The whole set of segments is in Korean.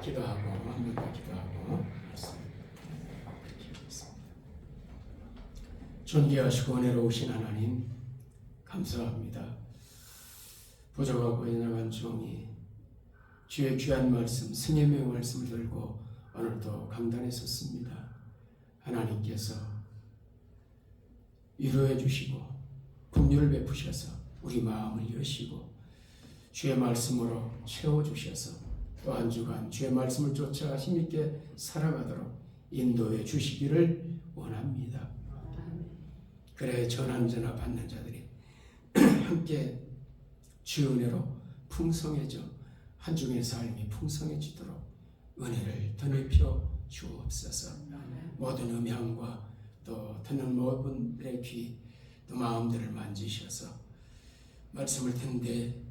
기도하고 한 번 더 기도하고 그렇게 하겠습니다. 존귀하시고 은혜로우신 하나님 감사합니다. 부족하고 연약한 종이 주의 귀한 말씀 승리의 말씀을 들고 오늘도 강단에 섰습니다. 하나님께서 위로해 주시고 긍휼을 베푸셔서 우리 마음을 여시고 주의 말씀으로 채워주셔서 또 한 주간 주의 말씀을 쫓아 힘있게 살아가도록 인도해 주시기를 원합니다. 그래 전환전화 받는 자들이 함께 주의 은혜로 풍성해져 한 주간의 삶이 풍성해지도록 은혜를 더 넓혀 주옵소서. 모든 음향과 또 듣는 모든 분들의 귀 또 마음들을 만지셔서 말씀을 듣는데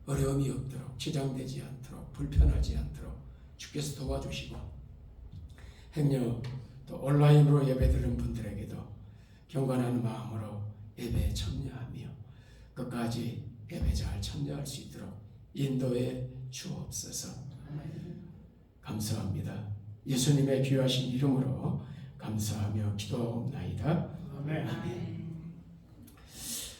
어려움이 없도록 지장되지 않도록 불편하지 않도록 주께서 도와주시고 행여 또 온라인으로 예배드리는 분들에게도 경건한 마음으로 예배에 참여하며 끝까지 예배 잘 참여할 수 있도록 인도해 주옵소서. 감사합니다. 예수님의 귀하신 이름으로 감사하며 기도하옵나이다. 아멘.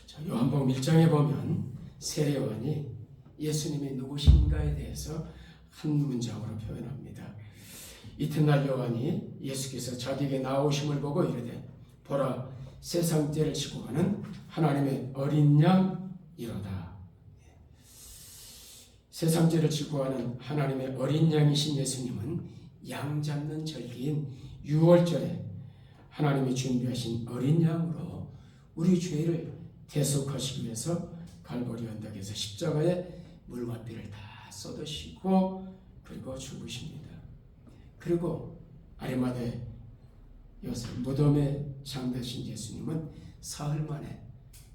자, 요한복음 1장에 보면 세례요한이 예수님이 누구신가에 대해서 한 문장으로 표현합니다. 이튿날 요한이 예수께서 자기에게 나오심을 보고 이르되 보라 세상 죄를 지고 가는 하나님의 어린 양이로다. 세상 죄를 지고 가는 하나님의 어린 양이신 예수님은 양 잡는 절기인 유월절에 하나님이 준비하신 어린 양으로 우리 죄를 대속하시기 위해서 갈보리 언덕에서 십자가에 물과 피를 다 쏟으시고 그리고 죽으십니다. 그리고 아리마대 요셉 무덤에 장되신 예수님은 사흘 만에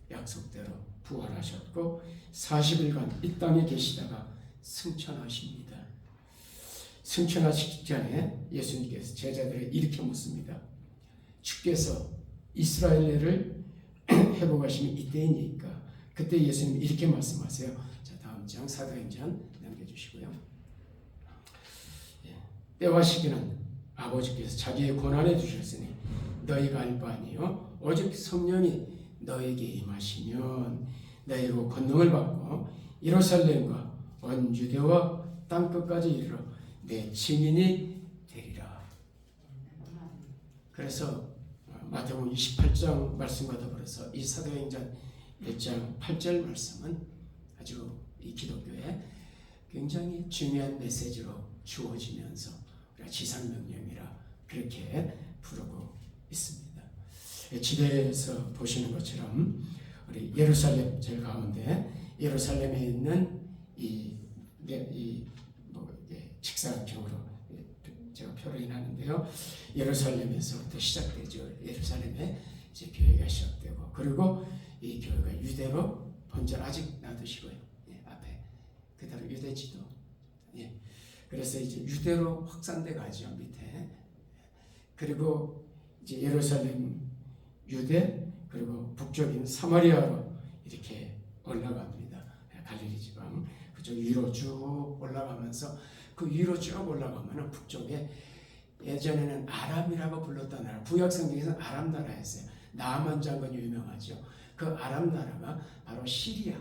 약속대로 부활하셨고 40일간 이 땅에 계시다가 승천하십니다. 승천하시기 전에 예수님께서 제자들을 이렇게 묻습니다. 주께서 이스라엘을 회복하시면 이때이니까. 그때 예수님 이렇게 말씀하세요. 자, 다음 장 사도행전 남겨주시고요. 때와 시기는 아버지께서 자기의 권한에 주셨으니 너희가 알 바 아니요 오직 성령이 너에게 임하시면 너희로 권능을 받고 예루살렘과 온 유대와 땅끝까지 이르러 내 증인이 되리라. 그래서 마태복음 28장 말씀과 더불어서 이 사도행전 1장 8절 말씀은 아주 이 기독교에 굉장히 중요한 메시지로 주어지면서 우리가 지상명령이라 그렇게 부르고 있습니다. 지도에서 보시는 것처럼 우리 예루살렘 제일 가운데 예루살렘에 있는 직사각형으로 제가 표를 하는데요. 예루살렘에서부터 시작되죠. 예루살렘에 이제 교회가 시작되고 그리고 이 교회가 유대로 번절 아직 놔두시고요. 앞에 그대로 유대 지도. 그래서 이제 유대로 확산돼 가죠 밑에. 그리고 이제 예루살렘 유대 그리고 북쪽인 사마리아로 이렇게 올라갑니다. 갈릴리 지방 그쪽 위로 쭉 올라가면서 그 위로 쭉 올라가면은 북쪽에 예전에는 아람이라고 불렀던 나라, 구약 성경에서는 아람 나라였어요. 나아만 장군이 유명하죠. 그 아람 나라가 바로 시리아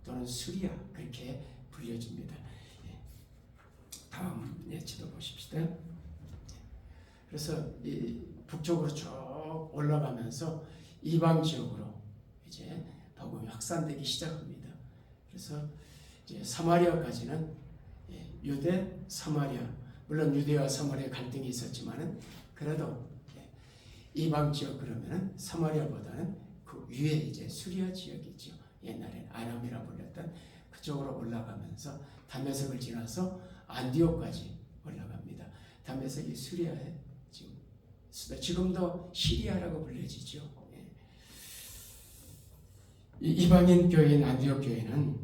또는 수리아 그렇게 불려집니다. 다음 지도 보십시다. 그래서 이 북쪽으로 쭉 올라가면서 이방 지역으로 이제 복음이 확산되기 시작합니다. 그래서 이제 사마리아까지는 유대, 사마리아 물론 유대와 사마리아 갈등이 있었지만은 그래도 이방 지역 그러면은 사마리아보다는 그 위에 이제 수리아 지역이죠. 옛날엔 아람이라 불렸던 그쪽으로 올라가면서 다메섹을 지나서 안디옥까지 올라갑니다. 다메섹이 수리아에 지금도 시리아라고 불려지죠. 이방인 교회인 안디옥 교회는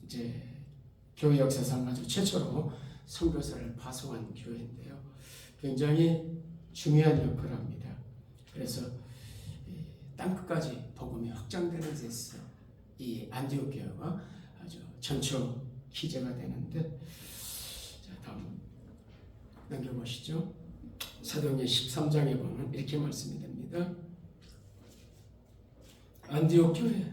이제 교회 역사상 아주 최초로 선교사를 파송한 교회인데요. 굉장히 중요한 역할을 합니다. 그래서 땅끝까지 복음이 확장되는 데서 이 안디옥 교회가 아주 전초 기제가 되는데, 자 다음 넘겨보시죠. 사도행전 13장에 보면 이렇게 말씀이 됩니다. 안디옥 교회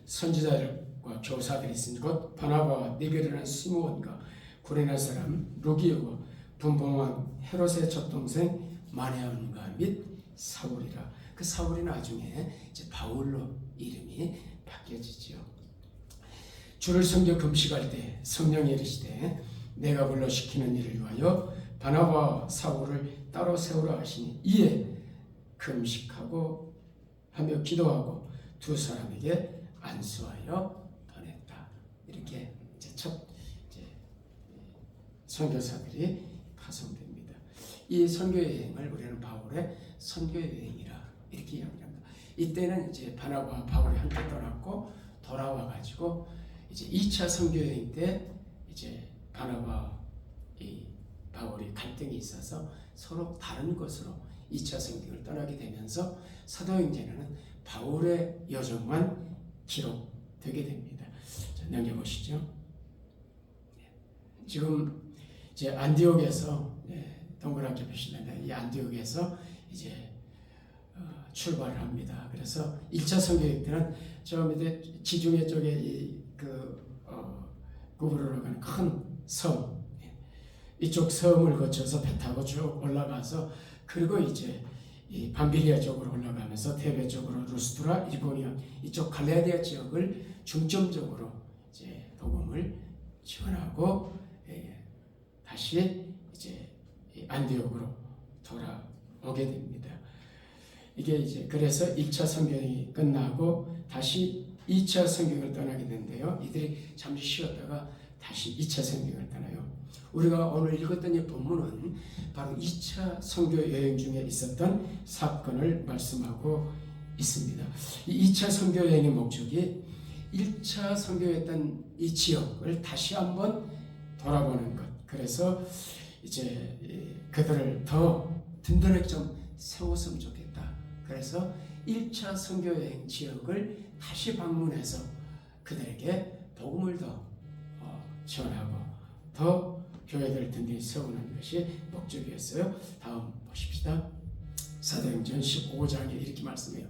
선지자들과 교사들이 있으니 곧 바나바와 니게르라는 시므온과 구레네 사람 루기오와 분봉왕 헤롯의 젖동생 마네온과 및 사울이라. 그 사울이 나중에 이제 바울로 이름이 바뀌어지죠. 주를 섬겨 금식할 때 성령이 이르시되 내가 불러 시키는 일을 위하여 바나바와 사울을 따로 세우라 하시니 이에 금식하고 하며 기도하고 두 사람에게 안수하여 보냈다. 이렇게 이제 첫 선교사들이 파송됩니다. 이 선교 여행을 우리는 바울의 선교 여행이라 이렇게 이야기합니다. 이때는 이제 바나바와 바울이 함께 떠났고 돌아와 가지고 이제 2차 선교 여행 때 이제 바나바와 이 바울이 갈등이 있어서 서로 다른 곳으로 2차 선교를 떠나게 되면서 사도행전에는 바울의 여정만 기록되게 됩니다. 자, 넘겨보시죠. 지금 이제 안디옥에서 동그랗게 표시된다. 이 안디옥에서 이제 출발을 합니다. 그래서 1차 선교행 때는 저 밑에 지중해 쪽에 구브로로 가는 큰 섬, 이쪽 섬을 거쳐서 배 타고 쭉 올라가서 그리고 이제 이 밤빌리아 쪽으로 올라가면서 테베 쪽으로 루스트라, 이고니온 이쪽 갈라디아 지역을 중점적으로 이제 복음을 전하고 다시 이제 안디옥으로 돌아오게 됩니다. 이게 이제 그래서 1차 선교행이 끝나고 다시 2차 선교행을 떠나게 되는데요. 이들이 잠시 쉬었다가 다시 2차 선교행을 떠나요. 우리가 오늘 읽었던 이 본문은 바로 2차 선교 여행 중에 있었던 사건을 말씀하고 있습니다. 이 2차 선교 여행의 목적이 1차 선교했던 이 지역을 다시 한번 돌아보는 것. 그래서 이제 그들을 더 든든하게 좀 세웠으면 좋겠다. 그래서 1차 선교 여행 지역을 다시 방문해서 그들에게 복음을 더 전하고 더 교회들을 든든히 세우는 것이 목적이었어요. 다음 보십시다. 사도행전 15장에 이렇게 말씀해요.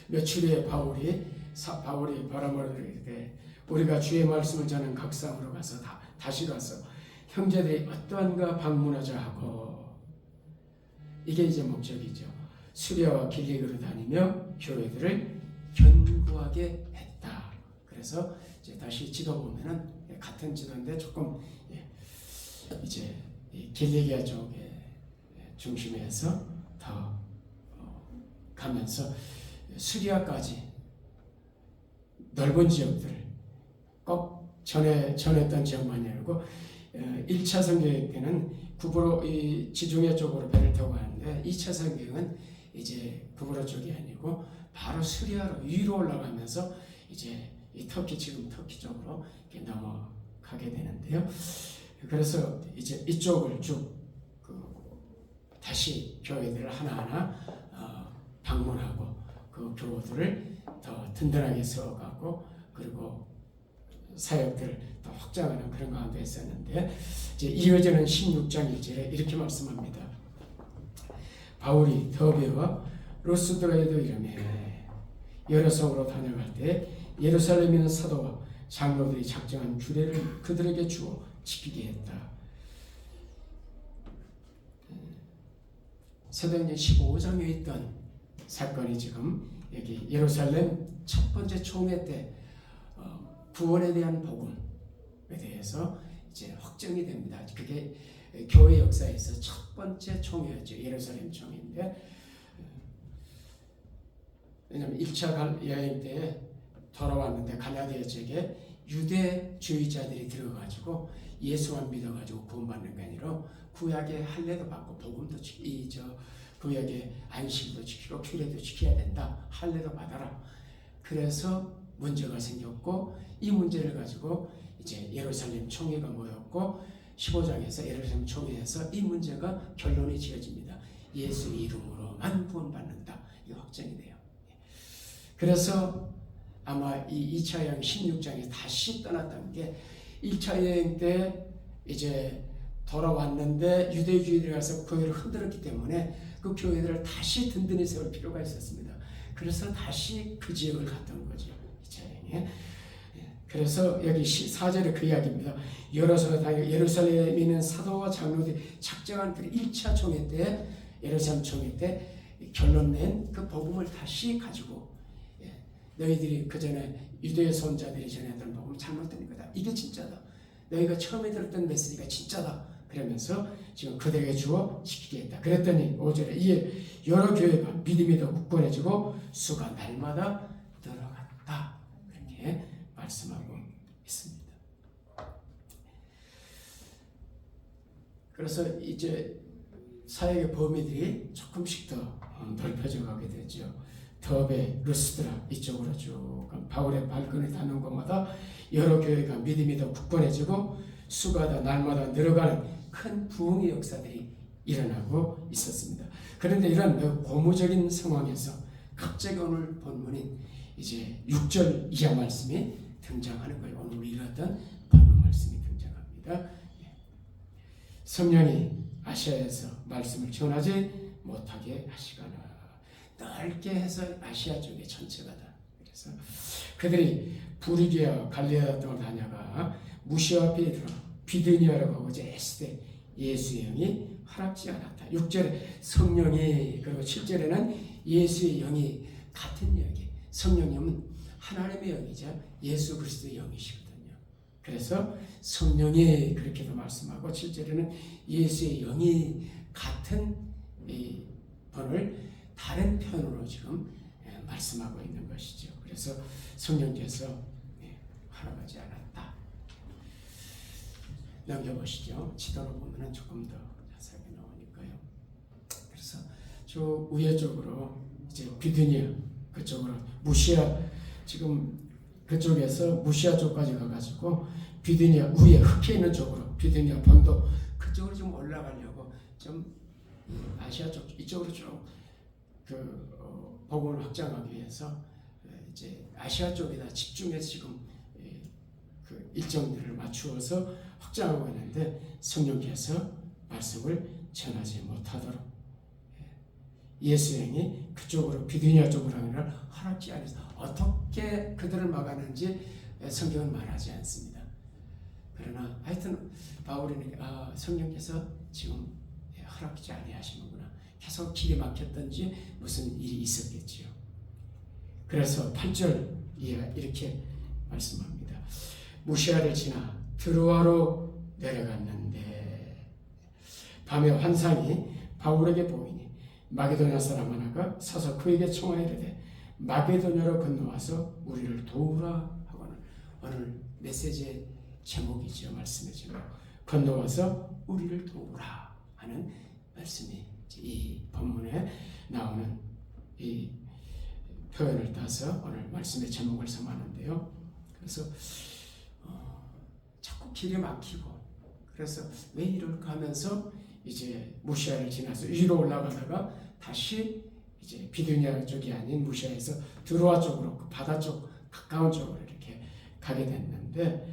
며칠 후에 바울이 바라모를 이르되 우리가 주의 말씀을 전하는 각상으로 가서 다시 가서 형제들이 어떠한가 방문하자 하고, 이게 이제 목적이죠. 수리아와 길리그로 다니며 교회들을 견고하게 했다. 그래서 이제 다시 지도 보면은 같은 지도인데 조금 이제 길리기아 쪽에 중심에서 더 가면서 수리아까지 넓은 지역들을 꼭 전했던 지역만이 아니고 1차 선교행 때는 구브로 이 지중해 쪽으로 배를 타고 가는데 2차 선교행은 이제 구브로 쪽이 아니고 바로 수리아로 위로 올라가면서 이제 이 지금 터키 쪽으로 이렇게 넘어가게 되는데요. 그래서 이제 이쪽을 쭉 다시 교회들을 하나하나 방문하고 그 교우들을 더 든든하게 세워가고 그리고 사역들을 더 확장하는 그런 가운데 있었는데, 이제 이어지는 16장 1절에 이렇게 말씀합니다. 바울이 더베와 루스드라에도 이르매 여러 성으로 다녀갈 때 예루살렘에 있는 사도와 장로들이 작정한 규례를 그들에게 주어 지키게 했다. 사도행전 15장에 있던 사건이 지금 여기 예루살렘 첫 번째 총회 때 구원에 대한 복음에 대해서 이제 확정이 됩니다. 그게 교회 역사에서 첫 번째 총회였죠. 예루살렘 총회인데, 왜냐하면 1차 여행 때 돌아왔는데 갈라디아 지역에 유대주의자들이 들어가지고 예수만 믿어가지고 구원받는 게 아니라 구약의 할례도 받고 복음도 구약의 안식도 지키고 규례도 지켜야 된다. 할례도 받아라. 그래서 문제가 생겼고 이 문제를 가지고 이제 예루살렘 총회가 모였고 15장에서 예루살렘 총회에서 이 문제가 결론이 지어집니다. 예수 이름으로만 구원받는다. 이게 확정이 돼요. 그래서 아마 이 2차 여행 16장에 다시 떠났다는 게 1차 여행 때 이제 돌아왔는데 유대주의들이 가서 교회를 흔들었기 때문에 그 교회들을 다시 든든히 세울 필요가 있었습니다. 그래서 다시 그 지역을 갔던 거죠. 그래서 여기 4절에 그 이야기입니다. 예루살렘에 있는 사도와 장로들이 작정한 그 1차 총회 때, 예루살렘 총회 때 결론 낸 그 복음을 다시 가지고, 너희들이 그 전에 유대의 손자들이 전했던 복음은 잘못된 거다. 이게 진짜다. 너희가 처음에 들었던 메시지가 진짜다. 그러면서 지금 그들에게 주어 지키게 했다. 그랬더니 5절에 이에 여러 교회가 믿음이 더 굳건해지고 수가 날마다 늘어갔다. 그렇게 말씀하고 있습니다. 그래서 이제 사역의 범위들이 조금씩 더 넓혀져 가게 되죠. 더베, 루스드라 이쪽으로 쭉 바울의 발걸음이 닿는 곳마다 여러 교회가 믿음이 더 굳건해지고 수가 더 날마다 늘어가는 큰 부흥의 역사들이 일어나고 있었습니다. 그런데 이런 매우 고무적인 상황에서 갑자기 오늘 본문인 이제 6절 이하 말씀이 등장하는 거예요. 오늘 읽었던 본문 말씀이 등장합니다. 성령이 아시아에서 말씀을 전하지 못하게 하시거나 넓게 해서 아시아 쪽에 전체가 다. 그래서 그들이 부르기아 갈릴리아 등을 다녀가 무시와 베드로 비드니아라고 하고 에스데 예수의 영이 허락지 않았다. 6절에 성령이, 그리고 7절에는 예수의 영이 같은 영이, 성령님은 하나님의 영이자 예수 그리스도의 영이시거든요. 그래서 성령이 그렇게도 말씀하고 7절에는 예수의 영이 같은 이 번을 다른 편으로 지금 말씀하고 있는 것이죠. 그래서 성령께서 허락하지 않았다. 넘겨보시죠. 지도로 보면 조금 더 자세하게 나오니까요. 그래서 저 위에 쪽으로 이제 비드니아 그쪽으로 무시아, 지금 그쪽에서 무시아 쪽까지 가가지고 비드니아 위에 흑해 있는 쪽으로 비드니아 본도 그쪽으로 좀 올라가려고 좀 아시아 쪽 이쪽으로 쭉 복음을 확장하기 위해서 이제 아시아 쪽에다 집중해서 지금 그 일정들을 맞추어서 확장하고 있는데 성령께서 말씀을 전하지 못하도록 예수님이 그쪽으로 비드니아 쪽으로 하는 걸 허락지 않아서 어떻게 그들을 막았는지 성경은 말하지 않습니다. 그러나 하여튼 바울은 성령께서 지금 허락지 아니하시는구나. 계속 길이 막혔던지 무슨 일이 있었겠지요. 그래서 8절 이렇게 말씀합니다. 무시아를 지나 드로아로 내려갔는데 밤에 환상이 바울에게 보이니 마게도냐 사람 하나가 서서 그에게 청하여 이르되 마게도냐로 건너와서 우리를 도우라 하고는 오늘 메시지의 제목이죠. 말씀의 제목. 건너와서 우리를 도우라 하는 말씀이 이 본문에 나오는 이 표현을 따서 오늘 말씀의 제목을 삼았는데요. 그래서 자꾸 길이 막히고 그래서 왜 이럴까 하면서 이제 무시아를 지나서 위로 올라가다가 다시 이제 비두니아 쪽이 아닌 무시아에서 드로아 쪽으로 그 바다 쪽 가까운 쪽으로 이렇게 가게 됐는데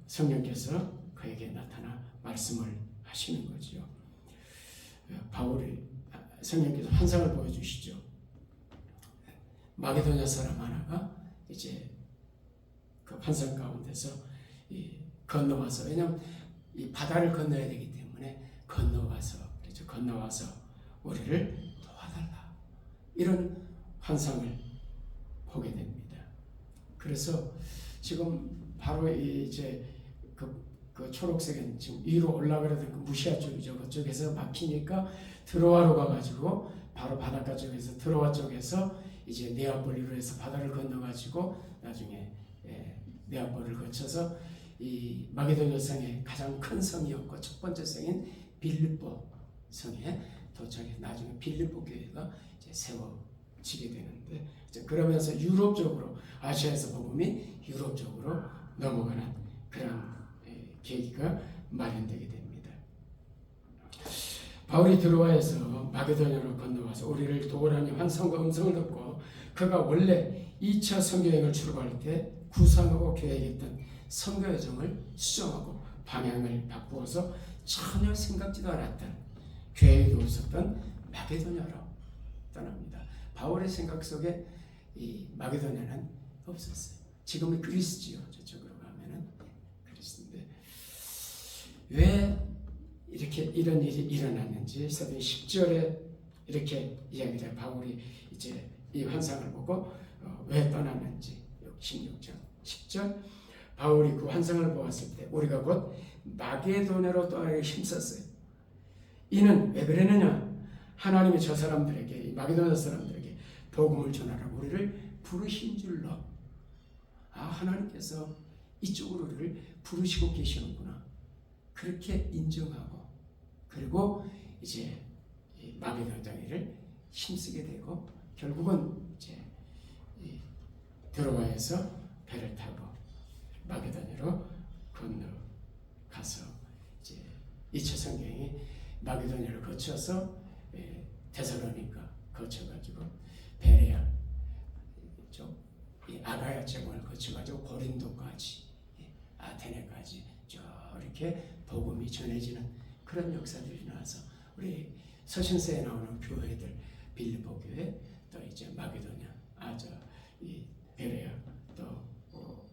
성령께서 그에게 나타나 말씀을 하시는 거지요. 바울이 성령께서 환상을 보여주시죠. 마게도냐 사람 하나가 이제 그 환상 가운데서 건너와서, 왜냐하면 이 바다를 건너야 되기 때문에 건너와서 우리를 도와달라, 이런 환상을 보게 됩니다. 그래서 지금 바로 이제 그 초록색은 지금 위로 올라가려던 그 무시아 쪽이죠. 그쪽에서 막히니까 드로아로 가가지고 바로 바닷가 쪽에서 드로아 쪽에서 이제 네아폴리로 해서 바다를 건너가지고 나중에 네아폴을 거쳐서 이 마게도냐 성의 가장 큰 성이었고 첫 번째 성인 빌립보 성에 도착해 나중에 빌립보 교회가 이제 세워지게 되는데, 그러면서 유럽 쪽으로, 아시아에서 복음이 유럽 쪽으로 넘어가는 그런 계기가 마련되게 됩니다. 바울이 드로아에서 마게도냐로 건너와서 우리를 도우라니 환상과 음성을 듣고 그가 원래 2차 선교여행을 출발할 때 구상하고 계획했던 선교 여정을 수정하고 방향을 바꾸어서 전혀 생각지도 않았던, 계획도 없었던 마게도냐로 떠납니다. 바울의 생각 속에 이 마게도냐는 없었어요. 지금은 그리스지요. 저쪽으로 가면은 그리스인데, 왜 이렇게 이런 일이 일어났는지 사도행 10절에 이렇게 이야기를, 바울이 이제 이 환상을 보고 왜 떠났는지 16장 10절, 바울이 그 환상을 보았을 때 우리가 곧 마게도냐로 떠나기 힘썼어요. 이는 왜 그랬느냐? 하나님이 저 사람들에게, 마게도냐 사람들에게 복음을 전하라고 우리를 부르신 줄로, 하나님께서 이쪽으로 우리를 부르시고 계시는구나, 그렇게 인정하고, 그리고 이제 마게도냐 땅을 힘쓰게 되고, 결국은 이제 드로아에서 배를 타고 마게도냐로 건너가서, 이제 2차 성경이 마게도냐를 거쳐서 데살로니가 거쳐가지고 베레아 쪽 아가야 지역을 거쳐가지고 고린도까지, 아테네까지 이렇게 복음이 전해지는 그런 역사들이 나와서, 우리 서신서에 나오는 교회들, 빌립보 교회, 또 이제 마게도냐, 이 베레아, 또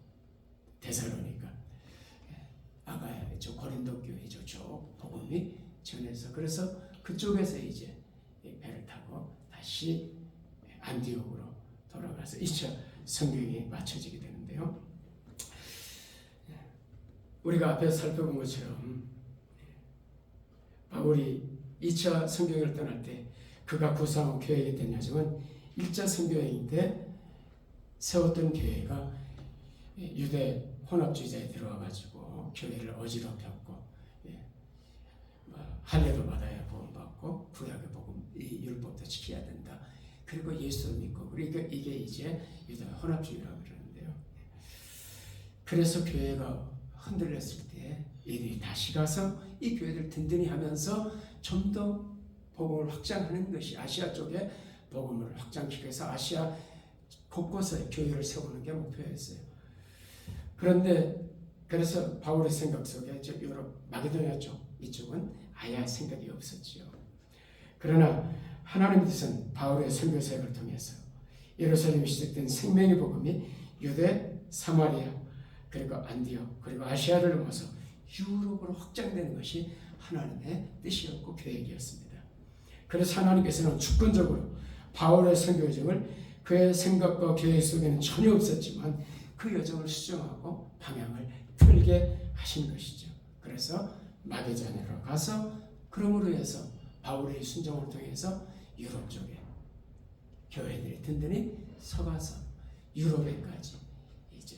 데살로니가, 아가야 이쪽 고린도 교회 이쪽 복음이 전해서, 그래서 그쪽에서 이제 배를 타고 다시 안디옥으로 돌아가서 2차 성경이 맞춰지게 되는데요. 우리가 앞에서 살펴본 것처럼 바울이 2차 성경을 떠날 때 그가 구상하고 계획했던 여정은 1차 성경인데, 세웠던 교회가 유대 혼합주의자에 들어와가지고 교회를 어지럽혔고, 할례도 받아야 구원받고 구약의 복음, 이 율법도 지켜야 된다. 그리고 예수를 믿고, 그러니까 이게 이제 유대 혼합주의라고 그러는데요. 그래서 교회가 흔들렸을 때 이들이 다시 가서 이 교회를 든든히 하면서 좀 더 복음을 확장하는 것이, 아시아 쪽에 복음을 확장시켜서 아시아 곳곳에 교회를 세우는 게 목표였어요. 그런데 그래서 바울의 생각 속에 유럽 마게도냐 쪽 이쪽은 아예 생각이 없었지요. 그러나 하나님의 뜻은 바울의 선교 사역을 통해서 예루살렘에 시작된 생명의 복음이 유대, 사마리아, 그리고 안디옥, 그리고 아시아를 넘어서 유럽으로 확장되는 것이 하나님의 뜻이었고 계획이었습니다. 그래서 하나님께서는 주권적으로 바울의 선교 여정을 그의 생각과 계획 속에는 전혀 없었지만 그 여정을 수정하고 방향을 틀게 하신 것이죠. 그래서 마게도냐로 가서, 그러므로 해서 바울의 순종을 통해서 유럽 쪽에 교회들이 든든히 서가서 유럽에까지 이제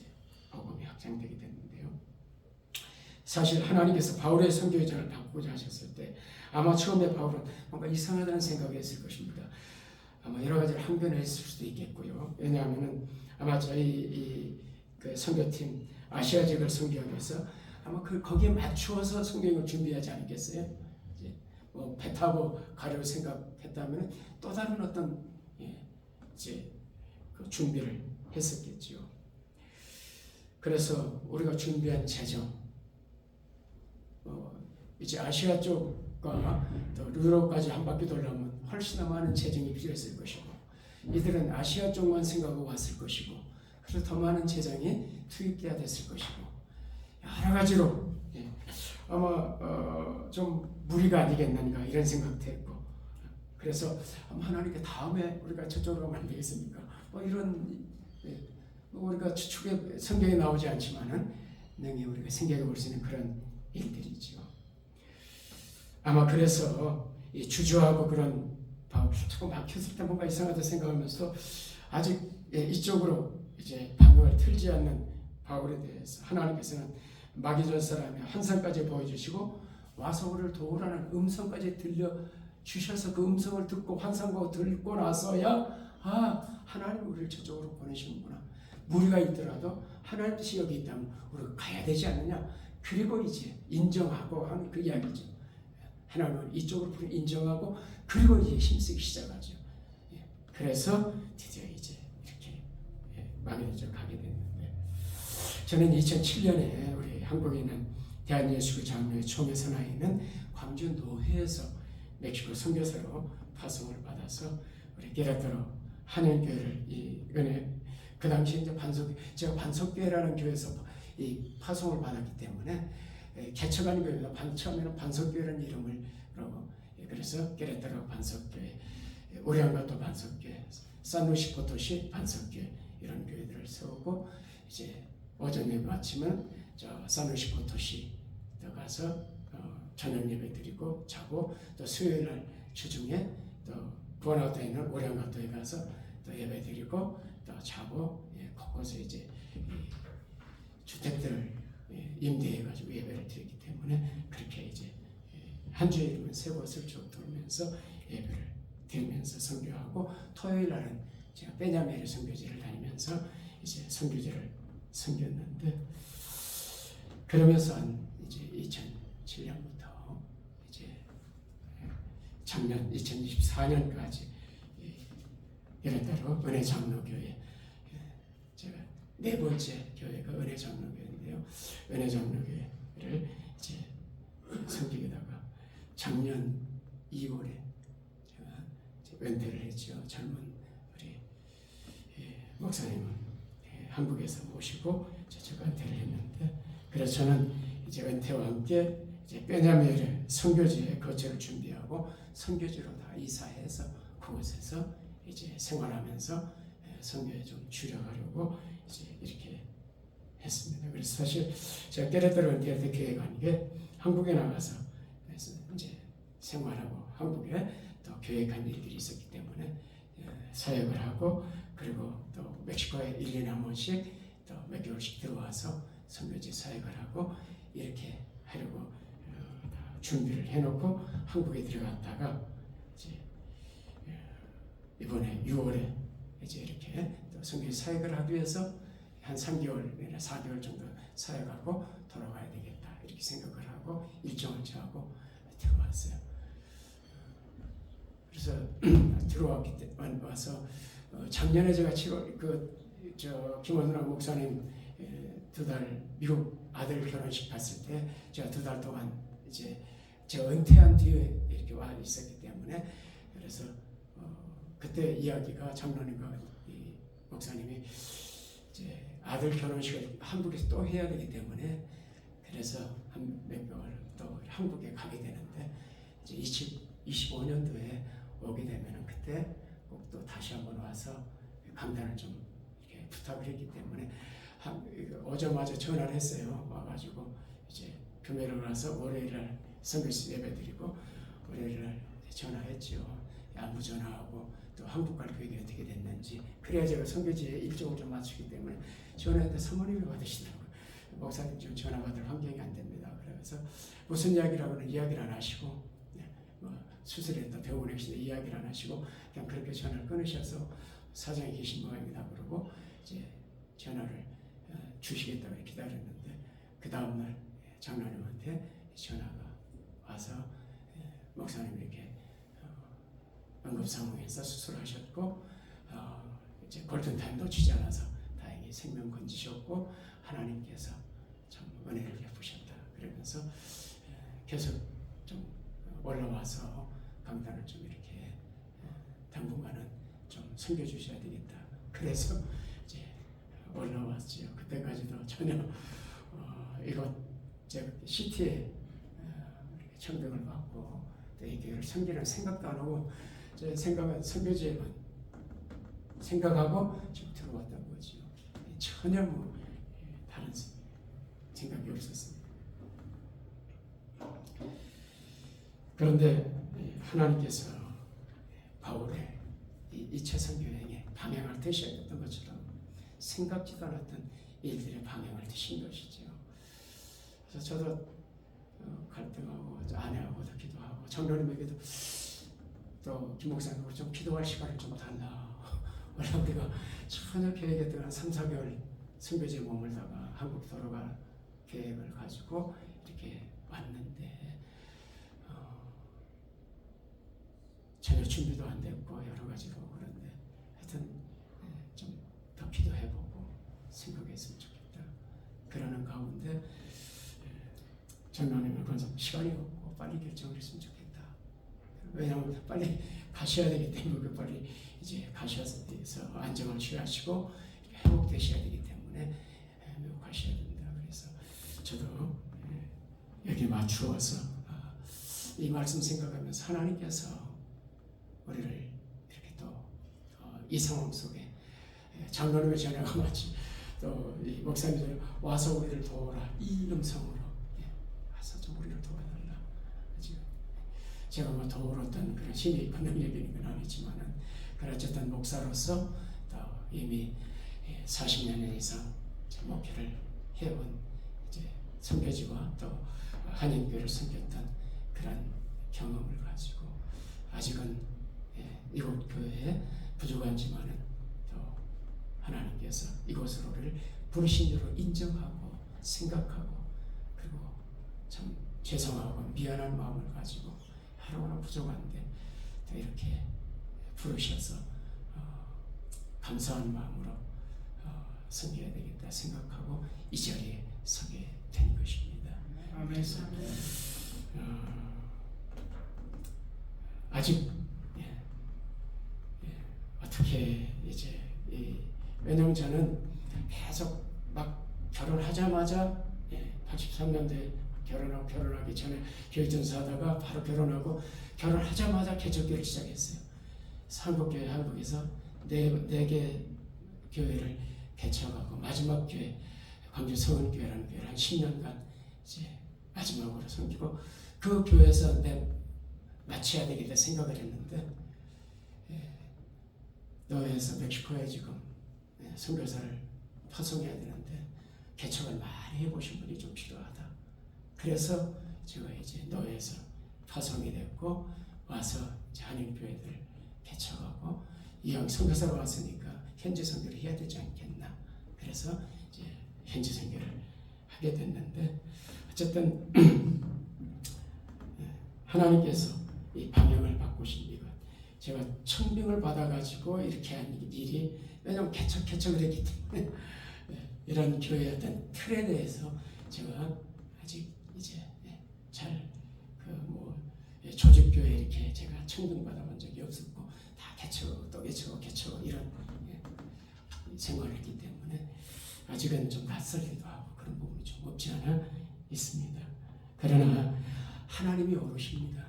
복음이 확장되게 됐는데요. 사실 하나님께서 바울의 선교 여정을 바꾸고자 하셨을 때 아마 처음에 바울은 뭔가 이상하다는 생각을 했을 것입니다. 아마 여러 가지를 항변했을 수도 있겠고요. 왜냐하면 아마 저희 그 선교팀 아시아 지역을 선교하기 위해서 아마 거기에 맞추어서 성경을 준비하지 않겠어요? 이제 뭐 배 타고 가려고 생각했다면 또 다른 어떤 이제 그 준비를 했었겠지요. 그래서 우리가 준비한 재정, 이제 아시아 쪽과 또 유럽까지 한 바퀴 돌려면 훨씬 많은 재정이 필요했을 것이고, 이들은 아시아 쪽만 생각하고 왔을 것이고, 그래서 더 많은 재정이 투입돼야 됐을 것이고, 여러 가지로 아마 좀 무리가 아니겠는가 이런 생각도 했고, 그래서 하나님께 다음에 우리가 저쪽으로 가면 안 되겠습니까? 뭐 이런 우리가 추측에 성경에 나오지 않지만은 능히 우리가 생각해 볼 수 있는 그런 일들이죠. 아마 그래서 이 주저하고 그런 조금 막혔을 때 뭔가 이상하다 생각하면서 아직 이쪽으로 이제 방향을 틀지 않는 바울에 대해서 하나님께서는 마게도냐 사람의 환상까지 보여주시고 와서 우리를 도우라는 음성까지 들려주셔서 그 음성을 듣고 환상과 듣고 나서야 하나님 우리를 저쪽으로 보내시는구나. 무리가 있더라도 하나님 뜻이 여기 있다면 우리가 가야 되지 않느냐. 그리고 이제 인정하고 하는 그 이야기죠. 하나님은 이쪽으로 인정하고 그리고 이제 힘쓰기 시작하죠. 그래서 드디어 이제 이렇게 마게도냐로 가게 됐는데, 저는 2007년에 우리 한국에 있는 대한예수교 장로회 총회선 안에 있는 광주 노회에서 멕시코 선교사로 파송을 받아서 우리 게레타로 한인교회를 이 은혜 그 당시 이제 제가 반석교회라는 교회에서 이 파송을 받았기 때문에 개척하는 교회가 처음에는 반석교회라는 이름을 그래서 게레타로 반석교회, 오리안가토 반석교회, 산루시 포토시 반석교회 이런 교회들을 세우고 이제 오전 예배 마치면 저 산루시 포토시 가서 저녁 예배 드리고 자고 또 수요일 날 주중에 또 부안가토에 있는 오리안가토에 가서 또 예배 드리고 또 자고 곳곳에 이제 주택들을 임대해 가지고 예배를 드리기 때문에 그렇게 이제 한 주에 이르면 세 곳을 쭉 돌면서 예배를 드리면서 선교하고 토요일 날은 제가 베냐메르 선교지를 다니면서 이제 선교지를 섬겼는데 그러면서 이제 2007년부터 이제 작년 2024년까지 이런 대로 은혜 장로교회 제가 네 번째 교회가 은혜 장로교회인데요. 은혜 장로교회를 이제 섬기다가 작년 2월에 제가 은퇴를 했죠. 젊은 우리 목사님은 한국에서 모시고 제가 은퇴를 했는데 그래서 저는 이제 은퇴와 함께 이제 베냐메르 선교지에 거처를 준비하고 선교지로 다 이사해서 그곳에서 이제 생활하면서 선교에 좀 주력하려고 이제 이렇게 했습니다. 그래서 사실 제가 게레타로 은퇴할 때 계획한 게 한국에 나가서 그래서 이제 생활하고 한국에 또 계획한 일들이 있었기 때문에 사역을 하고 그리고 또 멕시코에 1년에 한 번씩 또 몇 개월씩 들어와서 선교지 사역을 하고 이렇게 하려고 다 준비를 해놓고 한국에 들어갔다가 이제 이번에 6월에 이제 이렇게 또 선교지 사역을 하기 위해서 한 3개월 내나 4개월 정도 사역하고 돌아가야 되겠다 이렇게 생각을 하고 일정을 정하고 들어왔어요. 그래서 들어왔기 때문에 와서 작년에 제가 7월 김원순 목사님 2달 미국 아들 결혼식 갔을 때 제가 2달 동안 이제 제가 은퇴한 뒤에 이렇게 와 있었기 때문에 그래서 그때 이야기가 장로님과 이 목사님이 이제 아들 결혼식을 한국에서 또 해야 되기 때문에 그래서 한 몇 개월 또 한국에 가게 되는데 이제 25년도에 오게 되면은 그때 꼭 또 다시 한번 와서 강단을 좀 이렇게 부탁을 했기 때문에 오자마자 전화를 했어요. 와가지고 이제 금요일 와서 월요일날 선교시 예배드리고 월요일날 전화했죠. 안부 전화하고 또 한국 갈 계획이 어떻게 됐는지 그래야 제가 선교지에 일정을 좀 맞추기 때문에 전화했는데 사모님이 받으시더라고요. 목사님 지금 전화 받을 환경이 안 됩니다. 그래서 무슨 이야기라고는 이야기를 안 하시고 수술했다 병원에 계신데 이야기를 안 하시고 그냥 그렇게 전화를 끊으셔서 사장이 계신 모양이다 그러고 이제 전화를 주시겠다고 기다렸는데 그 다음날 장로님한테 전화가 와서 목사님 이렇게 응급 상황에서 수술하셨고 이제 골든타임 놓치지 않아서 다행히 생명 건지셨고 하나님께서 참 은혜를 베푸셨다 그러면서 계속 좀 올라와서 강단을 좀 이렇게 당분간은 좀 섬겨주셔야 되겠다. 그래서 이제 올라왔지요. 그때까지도 전혀 이곳 제가 시티에 청빙을 받고 또 이 교회를 섬기는 생각도 안 하고 제 생각은 선교지에만 생각하고 지금 들어왔던 거죠. 전혀 다른 생각이 없었습니다. 그런데 하나님께서 바울의 이 이채선 여행에 방향을 드셨던 것처럼 생각지도 않았던 일들의 방향을 드신 것이죠. 그래서 저도 갈등하고 아내하고도 기도하고 장로님에게도 또 김 목사님하고 좀 기도할 시간을 좀 달라. 원래 우리가 전혀 계획했던 한 3, 4개월 선교지에 머물다가 한국 돌아갈 계획을 가지고 이렇게 왔는데 전혀 준비도 안 됐고 여러 가지로 그런데 하여튼 좀 더 기도해보고 생각했으면 좋겠다. 그러는 가운데 장로님을 건서 시간이 없고 빨리 결정을 했으면 좋겠다. 왜냐하면 빨리 가셔야 되기 때문에 빨리 이제 가셔서 안정을 취하시고 회복되셔야 되기 때문에 미국 가셔야 됩니다. 그래서 저도 여기 맞추어서 이 말씀 생각하면서 하나님께서 우리를 이렇게 또 이 상황 속에 장로님의 전화가 마치 또 이 목사님들 와서 우리를 도우라 이 음성으로 와서 좀 우리를 도와달라. 지금 제가 뭐 도울 어떤 그런 힘이 있고 능력이 있는 건 아니지만은 그런 어쨌든 목사로서 또 이미 40년 이상 목회를 해온 이제 선교지와 또 한인교회를 섬겼던 그런 경험을 가지고 아직은 이곳 교회에 부족한지만은 또 하나님께서 이곳으로 우리를 부르신 대로 인정하고 생각하고 그리고 참 죄송하고 미안한 마음을 가지고 하루하루 부족한데 또 이렇게 부르셔서 감사한 마음으로 섬겨야 되겠다 생각하고 이 자리에 서게 된 것입니다. 그래서 아직 어떻게 이제 왜냐면 저는 계속 막 결혼하자마자 83년도에 결혼하기 전에 교육전사 하다가 바로 결혼하고 결혼하자마자 개척교회를 시작했어요. 한국교회 한국에서 네 개 교회를 개척하고 마지막 교회 광주 성은교회라는 교회를 한 10년간 이제 마지막으로 섬기고 그 교회에서 마쳐야 되겠다 생각을 했는데 너에서 멕시코에 지금 선교사를 파송해야 되는데 개척을 많이 해보신 분이 좀 필요하다. 그래서 제가 이제 너에서 파송이 됐고 와서 한인교회들 개척하고 이왕 선교사로 왔으니까 현지 선교를 해야 되지 않겠나. 그래서 이제 현지 선교를 하게 됐는데 어쨌든 하나님께서 이 방향을 바꾸신 이것 제가 청빙을 받아가지고 이렇게 한 일이 왜냐하면 개척을 했기 때문에 이런 교회의 어떤 틀에 대해서 제가 아직 이제 잘 조직교회 이렇게 제가 청빙 받아본 적이 없었고 다 개척하고 또 개척하고 이런 생활을 했기 때문에 아직은 좀 낯설기도 하고 그런 부분이 좀 없지 않아 있습니다. 그러나 하나님이 오르십니다.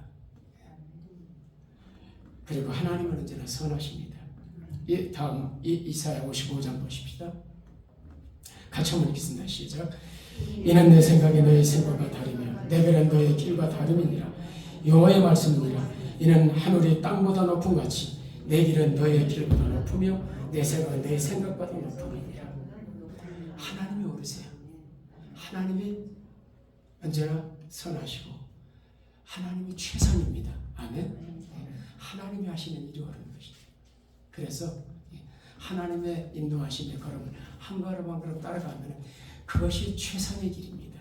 그리고 하나님은 언제나 선하십니다. 다음 이사야 55장 보십시다. 같이 한번 읽겠습니다. 시작. 이는 내 생각이 너의 생각과 다르며 내 길은 너의 길과 다름이니라. 여호와의 말씀이니라. 이는 하늘이 땅보다 높은 같이 내 길은 너의 길보다 높으며 내 생각은 너의 생각보다 높음이니라. 하나님이 오르세요. 하나님이 언제나 선하시고 하나님이 최선입니다. 아멘. 하나님이 하시는 일이 옳은 것입니다. 그래서 하나님의 인도하심의 걸음을 한 걸음 한 걸음 따라가면 그것이 최선의 길입니다.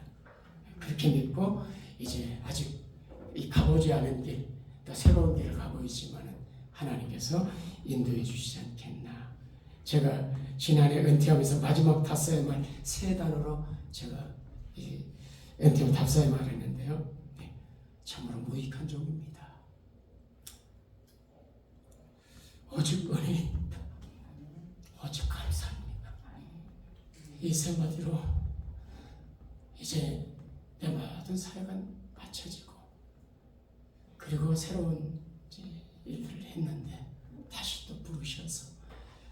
그렇게 믿고 이제 아직 이 가보지 않은 길, 또 새로운 길을 가고 있지만 하나님께서 인도해 주시지 않겠나. 제가 지난해 은퇴하면서 마지막 답사의 말 3단어로 제가 은퇴 답사의 말을 했는데요. 참으로 무익한 종입니다. 오직 은혜입니다. 오직 감사합니다. 이 세 마디로 이제 내 모든 사역가 맞춰지고 그리고 새로운 일들을 했는데 다시 또 부르셔서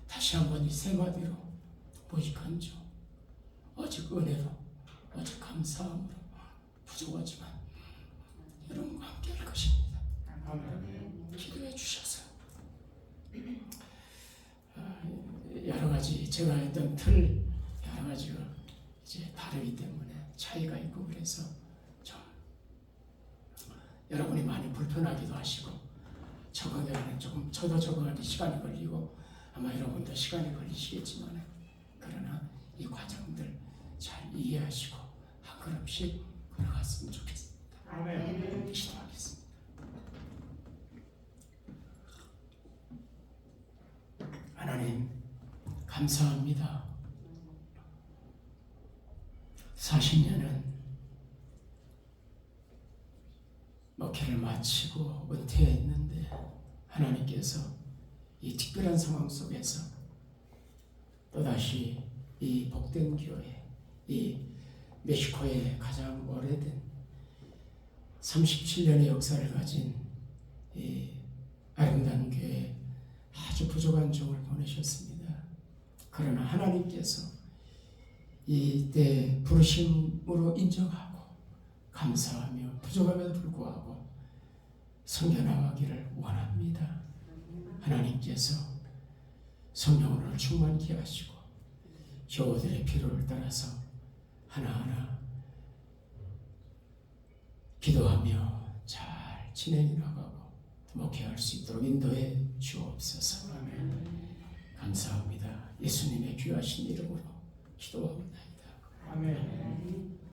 다시 한번 이 세 마디로 무익한 종 오직 은혜로 오직 감사함으로 부족하지만 여러분과 함께 할 것입니다. 기도해 주셔서 여러 가지 제가 했던 틀 여러 가지가 이제 다르기 때문에 차이가 있고 그래서 좀 여러분이 많이 불편하기도 하시고 적응하는 조금 저도 적응하는 시간이 걸리고 아마 여러분도 시간이 걸리시겠지만 그러나 이 과정들 잘 이해하시고 한 걸음씩 걸어갔으면 좋겠습니다. 아멘. 기도하겠습니다. 하나님 감사합니다. 40년은 목회를 마치고 은퇴했는데 하나님께서 이 특별한 상황 속에서 또다시 이 복된 교회, 이 멕시코의 가장 오래된 37년의 역사를 가진 이 아름다운 교회에 아주 부족한 종을 보내셨습니다. 그러나 하나님께서 이때 부르심으로 인정하고 감사하며 부족함에도 불구하고 섬겨나가기를 원합니다. 하나님께서 성령으로 충만케 하시고 교우들의 필요를 따라서 하나하나 기도하며 잘 진행해 나가고 목회할 수 있도록 인도해 주옵소서. 감사합니다. 예수님의 귀하신 이름으로 기도합니다. 아멘.